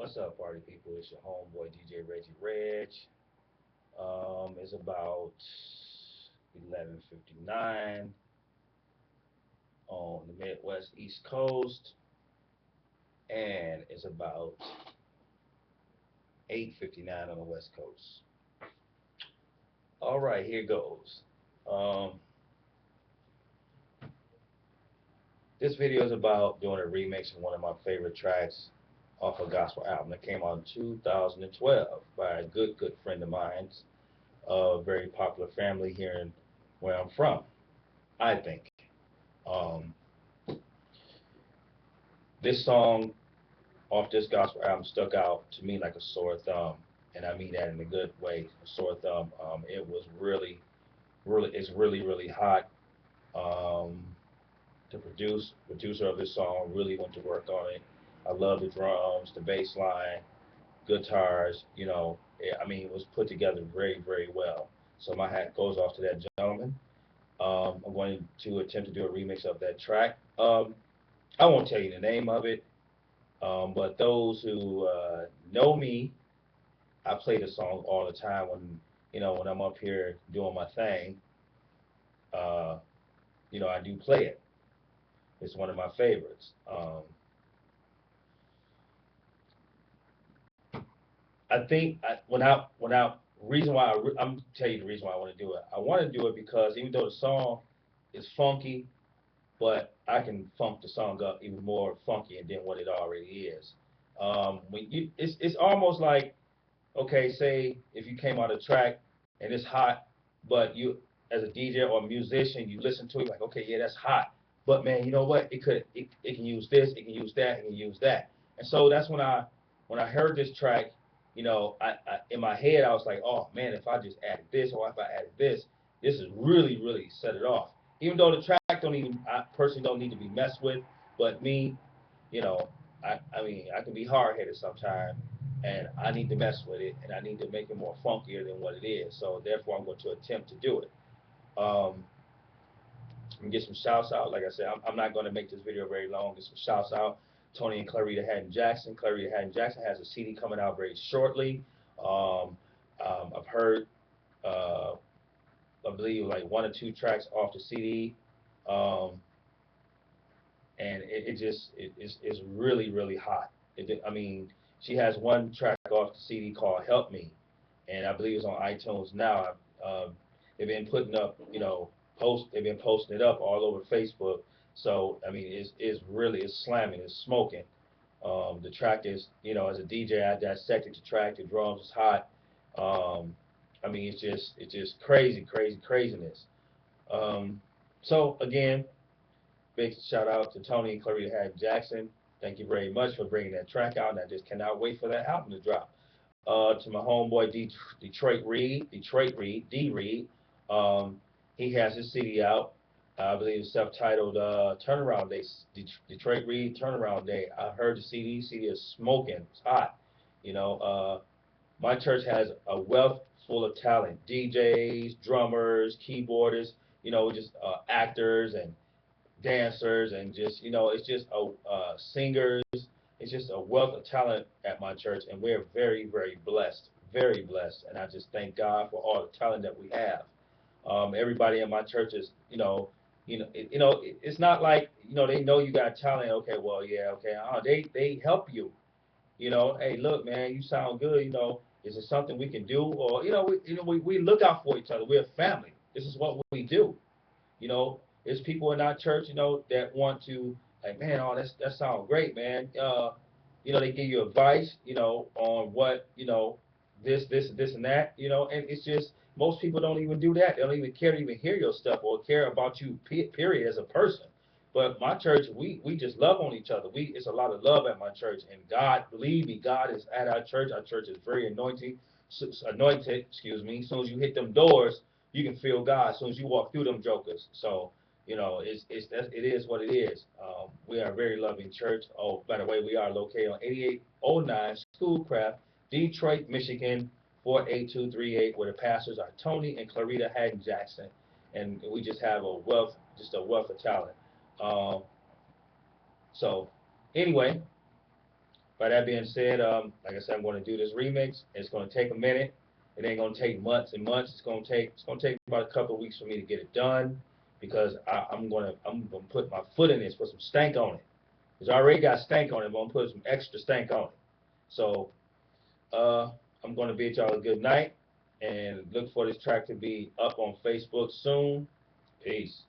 What's up, party people? It's your homeboy DJ Reggie Reg. It's about 11:59 on the Midwest East Coast, and it's about 8:59 on the West Coast. All right, here goes. Um, this video is about doing a remix of one of my favorite tracks off a gospel album that came out in 2012 by a good friend of mine, a very popular family here in where I'm from. I think. Um, this song off this gospel album stuck out to me like a sore thumb, and I mean that in a good way, a sore thumb. It was it's really hot. Um, the producer of this song really went to work on it. I love the drums, the bass line, guitars. I mean, it was put together very well. So my hat goes off to that gentleman. I'm going to attempt to do a remix of that track. I won't tell you the name of it. But those who know me, I play the song all the time when I'm up here doing my thing. Uh, I do play it. It's one of my favorites. I think when I reason why I'm tell you the reason why I want to do it. I want to do it because even though the song is funky, but I can funk the song up even more funky than what it already is. It's almost like, okay, say if you came on a track and it's hot, but you as a DJ or a musician, you listen to it like, okay, yeah, that's hot. But man, you know what? It can use this, it can use that, it can use that. And so that's when I heard this track, I in my head I was like, oh man, if I just added this or if I added this is really set it off. Even though the track don't even I personally don't need to be messed with, but me, you know, I mean I can be hard headed sometimes and I need to mess with it, and I need to make it more funkier than what it is. So therefore, I'm going to attempt to do it. Um, and get some shouts out. Like I said, I'm not going to make this video very long. Get some shouts out. Tony and Clarita Haddon Jackson. Clarita Haddon Jackson has a CD coming out very shortly. Um, I've heard, uh, I believe, like one or two tracks off the CD. Um, and it's really hot. I mean, she has one track off the CD called "Help Me," and I believe it's on iTunes now. They've been putting up, they've been posting it up all over Facebook. So I mean, it's slamming, it's smoking. The track is, as a DJ, I dissected the track. The drums is hot. Um, I mean, it's just craziness. Um, so again, big shout out to Tony and Clarita Haddon Jackson. Thank you very much for bringing that track out, and I just cannot wait for that album to drop. To my homeboy Detroit Reed, D Reed, um, he has his CD out. I believe it's self-titled Turnaround Day, Detroit Reed Turnaround Day. I heard the CD. CD is smoking. It's hot. My church has a wealth full of talent: DJs, drummers, keyboardists. Just actors and dancers and just it's just singers. It's just a wealth of talent at my church, and we're very blessed. And I just thank God for all the talent that we have. Everybody in my church is it's not like they know you got talent. Okay, well, yeah, okay. They help you. Hey, look, man, you sound good. Is it something we can do? Or we look out for each other. We're a family. This is what we do. There's people in our church, that want to, like, man, oh, that sounds great, man. They give you advice, on what, this and that, and it's just most people don't even do that. They don't even care to even hear your stuff or care about you, period, as a person. But my church, we just love on each other. It's a lot of love at my church, and God, believe me, God is at our church. Our church is very anointed. Excuse me. As soon as you hit them doors, you can feel God as soon as you walk through them jokers. So, it is what it is. We are a very loving church. Oh, by the way, we are located on 8809 Schoolcraft, Detroit, Michigan 48238, where the pastors are Tony and Clarita Haddon Jackson, and we just have a wealth of talent. Um, so, anyway, by that being said, like I said, I'm going to do this remix. It's going to take a minute. It ain't going to take months and months. It's going to take about a couple of weeks for me to get it done because I'm gonna put my foot in this, put some stank on it. It's already got stank on it, but I'm gonna put some extra stank on it. So I'm gonna bid y'all a good night and look for this track to be up on Facebook soon. Peace.